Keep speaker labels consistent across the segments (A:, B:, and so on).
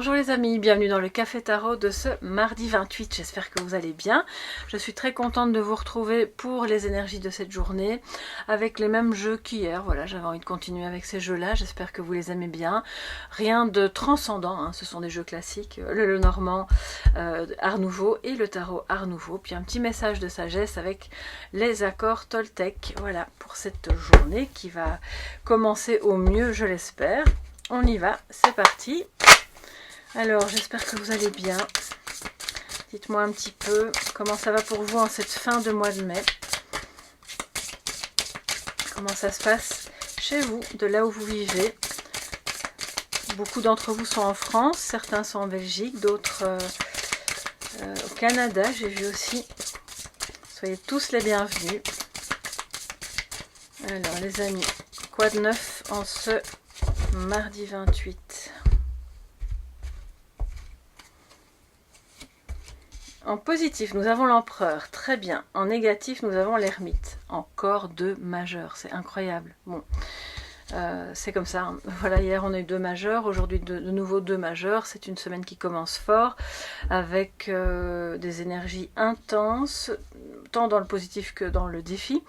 A: Bonjour les amis, bienvenue dans le Café Tarot de ce mardi 28, j'espère que vous allez bien. Je suis très contente de vous retrouver pour les énergies de cette journée avec les mêmes jeux qu'hier. Voilà, j'avais envie de continuer avec ces jeux-là, j'espère que vous les aimez bien. Rien de transcendant, hein, ce sont des jeux classiques, le Lenormand Art Nouveau et le Tarot Art Nouveau. Puis un petit message de sagesse avec les accords Toltec, voilà, pour cette journée qui va commencer au mieux, je l'espère. On y va, c'est parti. Alors, j'espère que vous allez bien. Dites-moi un petit peu comment ça va pour vous en cette fin de mois de mai. Comment ça se passe chez vous, de là où vous vivez. Beaucoup d'entre vous sont en France, certains sont en Belgique, d'autres au Canada, j'ai vu aussi. Soyez tous les bienvenus. Alors, les amis, quoi de neuf en ce mardi 28 ? En positif, nous avons l'empereur, très bien. En négatif, nous avons l'ermite. Encore deux majeurs, c'est incroyable. Bon, c'est comme ça. Hein. Voilà, hier on a eu deux majeurs, aujourd'hui de nouveau deux majeurs. C'est une semaine qui commence fort, avec des énergies intenses, tant dans le positif que dans le défi.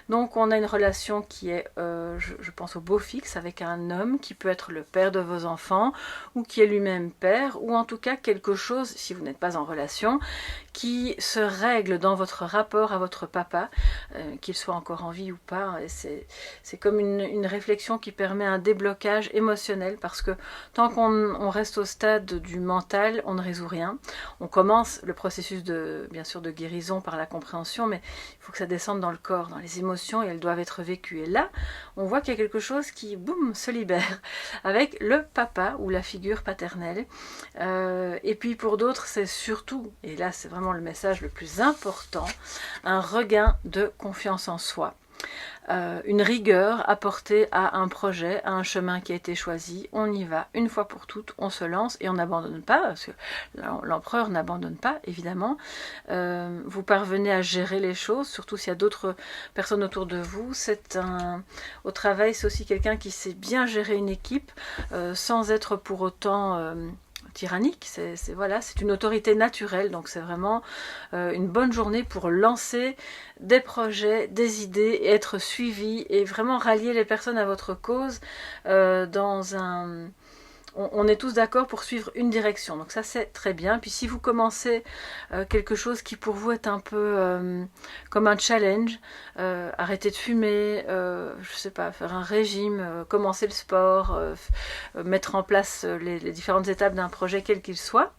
A: Donc on a une relation qui est, je pense au beau fixe, avec un homme qui peut être le père de vos enfants, ou qui est lui-même père, ou en tout cas quelque chose, si vous n'êtes pas en relation, qui se règle dans votre rapport à votre papa, qu'il soit encore en vie ou pas. C'est comme une réflexion qui permet un déblocage émotionnel, parce que tant qu'on reste au stade du mental, on ne résout rien. On commence le processus bien sûr de guérison par la compréhension, mais il faut que ça descende dans le corps, dans les émotions, et elles doivent être vécues. Et là, on voit qu'il y a quelque chose qui, boum, se libère avec le papa ou la figure paternelle. Et puis pour d'autres, c'est surtout, et là c'est vraiment le message le plus important, un regain de confiance en soi. Une rigueur apportée à un projet, à un chemin qui a été choisi. On y va une fois pour toutes, on se lance et on n'abandonne pas, parce que l'empereur n'abandonne pas, évidemment. Vous parvenez à gérer les choses, surtout s'il y a d'autres personnes autour de vous. Au travail, c'est aussi quelqu'un qui sait bien gérer une équipe, sans être pour autant tyrannique. Voilà, c'est une autorité naturelle, donc c'est vraiment une bonne journée pour lancer des projets, des idées, et être suivi et vraiment rallier les personnes à votre cause on est tous d'accord pour suivre une direction, donc ça c'est très bien. Puis si vous commencez quelque chose qui pour vous est un peu comme un challenge, arrêter de fumer, je sais pas, faire un régime, commencer le sport, mettre en place les différentes étapes d'un projet quel qu'il soit,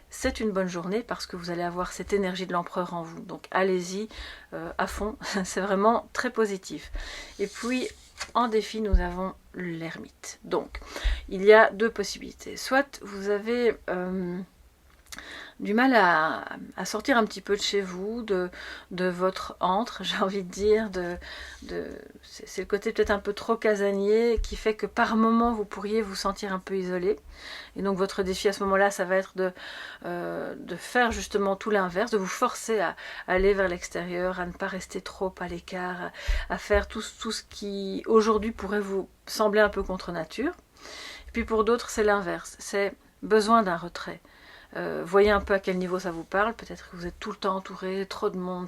A: c'est une bonne journée parce que vous allez avoir cette énergie de l'empereur en vous. Donc allez-y à fond, c'est vraiment très positif. Et puis en défi, nous avons l'ermite. Donc, il y a deux possibilités. Soit vous avez du mal à sortir un petit peu de chez vous, de votre antre, j'ai envie de dire. C'est le côté peut-être un peu trop casanier qui fait que par moment, vous pourriez vous sentir un peu isolé. Et donc, votre défi à ce moment-là, ça va être de faire justement tout l'inverse, de vous forcer à aller vers l'extérieur, à ne pas rester trop à l'écart, à faire tout ce qui aujourd'hui pourrait vous sembler un peu contre nature. Et puis pour d'autres, c'est l'inverse, c'est besoin d'un retrait. Voyez un peu à quel niveau ça vous parle. Peut-être que vous êtes tout le temps entouré, trop de monde,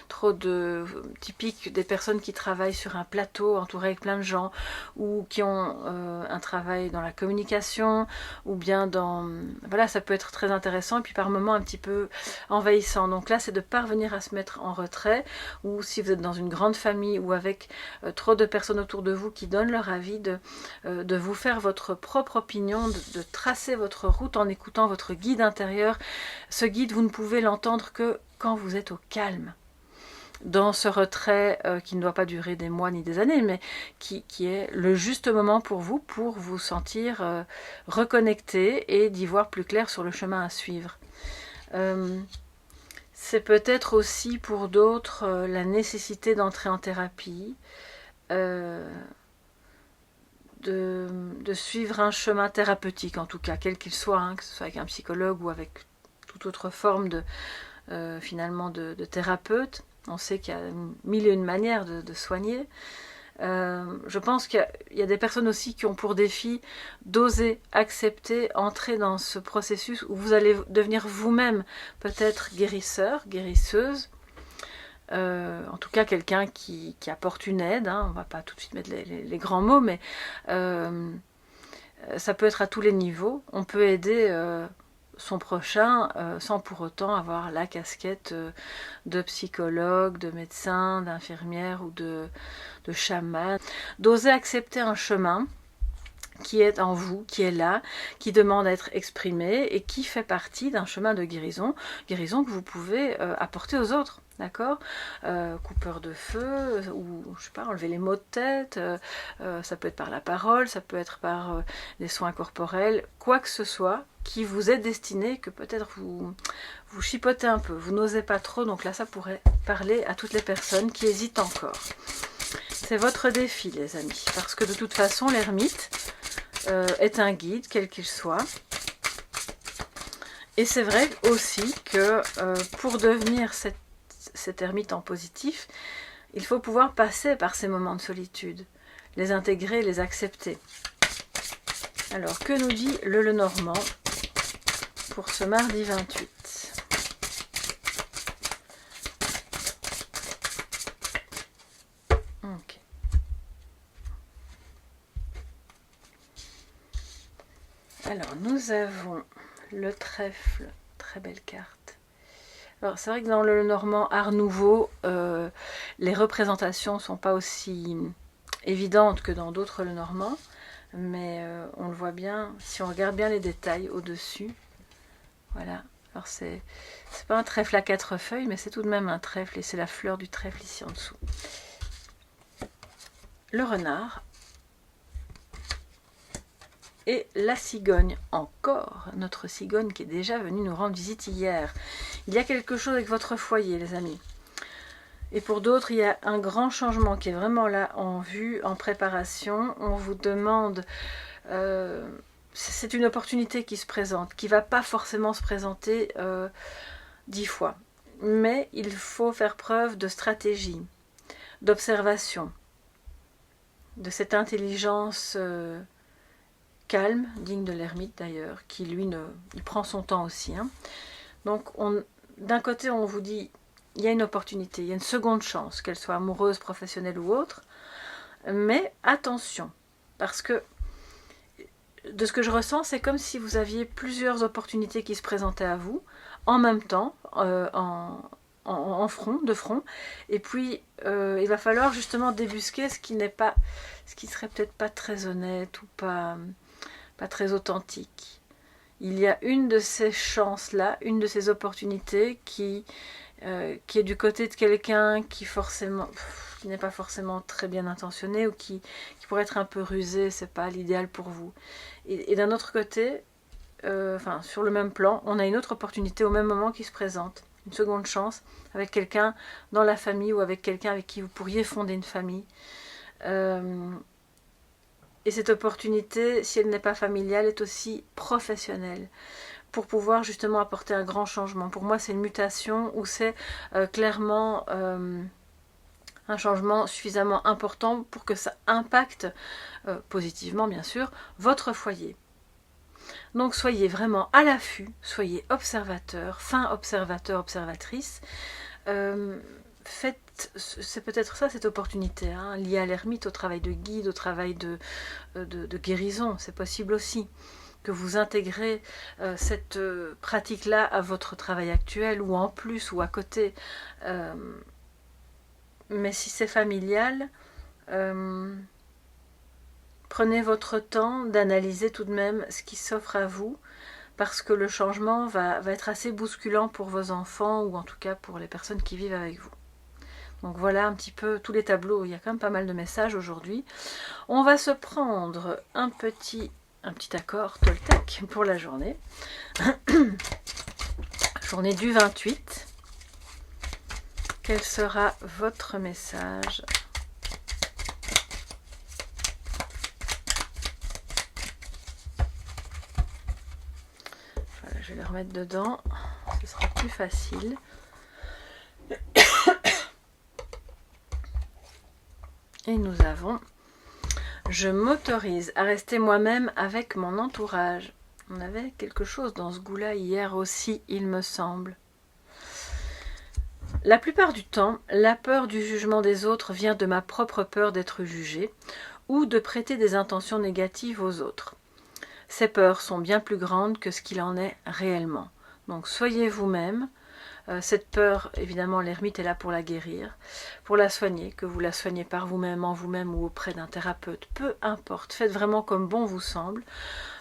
A: trop de typique des personnes qui travaillent sur un plateau entouré avec plein de gens, ou qui ont un travail dans la communication, ou bien voilà, ça peut être très intéressant et puis par moments un petit peu envahissant. Donc là, c'est de parvenir à se mettre en retrait, ou si vous êtes dans une grande famille ou avec trop de personnes autour de vous qui donnent leur avis, de vous faire votre propre opinion, de tracer votre route en écoutant votre guide intérieur. Ce guide, vous ne pouvez l'entendre que quand vous êtes au calme, dans ce retrait qui ne doit pas durer des mois ni des années, mais qui est le juste moment pour vous sentir reconnecté et d'y voir plus clair sur le chemin à suivre. C'est peut-être aussi pour d'autres la nécessité d'entrer en thérapie, de suivre un chemin thérapeutique, en tout cas, quel qu'il soit, hein, que ce soit avec un psychologue ou avec toute autre forme finalement de thérapeute. On sait qu'il y a mille et une manières de soigner. Je pense qu'il y a des personnes aussi qui ont pour défi d'oser accepter, entrer dans ce processus où vous allez devenir vous-même peut-être guérisseur, guérisseuse. En tout cas quelqu'un qui apporte une aide, hein. On ne va pas tout de suite mettre les grands mots, mais ça peut être à tous les niveaux. On peut aider son prochain sans pour autant avoir la casquette de psychologue, de médecin, d'infirmière ou de chaman. D'oser accepter un chemin qui est en vous, qui est là, qui demande à être exprimé et qui fait partie d'un chemin de guérison, guérison que vous pouvez apporter aux autres, d'accord, coupeur de feu, ou je sais pas, enlever les maux de tête, ça peut être par la parole, ça peut être par des soins corporels, quoi que ce soit qui vous est destiné, que peut-être vous chipotez un peu, vous n'osez pas trop, donc là ça pourrait parler à toutes les personnes qui hésitent encore. C'est votre défi les amis, parce que de toute façon l'ermite est un guide, quel qu'il soit. Et c'est vrai aussi que pour devenir cet ermite en positif, il faut pouvoir passer par ces moments de solitude, les intégrer, les accepter. Alors, que nous dit le Lenormand pour ce mardi 28 ? Ok. Alors, nous avons le trèfle, très belle carte. Alors, c'est vrai que dans le Normand Art Nouveau, les représentations ne sont pas aussi évidentes que dans d'autres Lenormand, mais on le voit bien, si on regarde bien les détails au-dessus. Voilà. Alors, c'est pas un trèfle à 4 feuilles, mais c'est tout de même un trèfle, et c'est la fleur du trèfle ici en dessous. Le renard. Et la cigogne, encore, notre cigogne qui est déjà venue nous rendre visite hier. Il y a quelque chose avec votre foyer, les amis. Et pour d'autres, il y a un grand changement qui est vraiment là, en vue, en préparation. On vous demande... c'est une opportunité qui se présente, qui ne va pas forcément se présenter 10 fois. Mais il faut faire preuve de stratégie, d'observation, de cette intelligence... calme, digne de l'ermite d'ailleurs, qui lui, il prend son temps aussi. Hein. Donc d'un côté on vous dit, il y a une opportunité, il y a une seconde chance, qu'elle soit amoureuse, professionnelle ou autre, mais attention, parce que de ce que je ressens, c'est comme si vous aviez plusieurs opportunités qui se présentaient à vous, en même temps, de front, et puis il va falloir justement débusquer ce qui serait peut-être pas très honnête ou pas très authentique. Il y a une de ces chances-là, une de ces opportunités qui est du côté de quelqu'un qui n'est pas forcément très bien intentionné ou qui pourrait être un peu rusé, c'est pas l'idéal pour vous. Et d'un autre côté, sur le même plan, on a une autre opportunité au même moment qui se présente, une seconde chance avec quelqu'un dans la famille ou avec quelqu'un avec qui vous pourriez fonder une famille. Et cette opportunité, si elle n'est pas familiale, est aussi professionnelle, pour pouvoir justement apporter un grand changement. Pour moi, c'est une mutation où c'est clairement un changement suffisamment important pour que ça impacte positivement, bien sûr, votre foyer. Donc soyez vraiment à l'affût, soyez observateur, fin observateur, observatrice. C'est peut-être ça cette opportunité, hein, liée à l'ermite, au travail de guide, au travail de guérison, c'est possible aussi que vous intégrez cette pratique-là à votre travail actuel, ou en plus, ou à côté. Mais si c'est familial, prenez votre temps d'analyser tout de même ce qui s'offre à vous, parce que le changement va être assez bousculant pour vos enfants, ou en tout cas pour les personnes qui vivent avec vous. Donc voilà un petit peu tous les tableaux, il y a quand même pas mal de messages aujourd'hui. On va se prendre un petit accord Toltec pour la journée. Journée du 28. Quel sera votre message ? Voilà, je vais le remettre dedans, ce sera plus facile. Et nous avons « Je m'autorise à rester moi-même avec mon entourage ». On avait quelque chose dans ce goût-là hier aussi, il me semble. La plupart du temps, la peur du jugement des autres vient de ma propre peur d'être jugée ou de prêter des intentions négatives aux autres. Ces peurs sont bien plus grandes que ce qu'il en est réellement. Donc soyez vous-même. Cette peur, évidemment, l'ermite est là pour la guérir, pour la soigner, que vous la soignez par vous-même, en vous-même ou auprès d'un thérapeute, peu importe. Faites vraiment comme bon vous semble.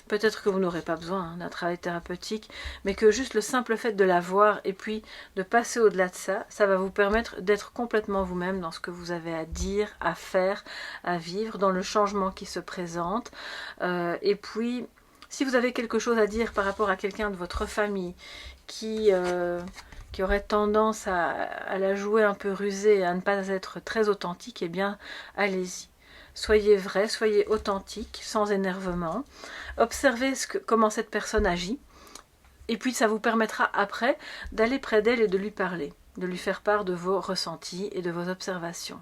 A: Peut-être que vous n'aurez pas besoin d'un travail thérapeutique, mais que juste le simple fait de la voir et puis de passer au-delà de ça, ça va vous permettre d'être complètement vous-même dans ce que vous avez à dire, à faire, à vivre, dans le changement qui se présente. Et puis, si vous avez quelque chose à dire par rapport à quelqu'un de votre famille qui aurait tendance à la jouer un peu rusée et à ne pas être très authentique, eh bien, allez-y. Soyez vrai, soyez authentique, sans énervement. Observez comment cette personne agit. Et puis, ça vous permettra après d'aller près d'elle et de lui parler, de lui faire part de vos ressentis et de vos observations.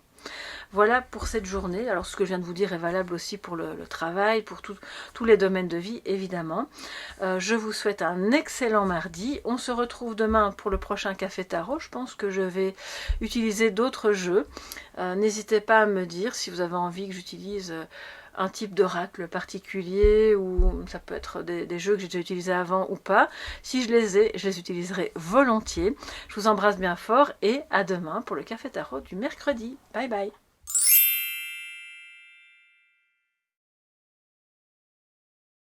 A: Voilà pour cette journée. Alors ce que je viens de vous dire est valable aussi pour le travail, pour tous les domaines de vie évidemment. Je vous souhaite un excellent mardi. On se retrouve demain pour le prochain Café Tarot. Je pense que je vais utiliser d'autres jeux. N'hésitez pas à me dire si vous avez envie que j'utilise un type d'oracle particulier, ou ça peut être des jeux que j'ai déjà utilisés avant ou pas. Si je les ai, je les utiliserai volontiers. Je vous embrasse bien fort et à demain pour le Café Tarot du mercredi. Bye bye.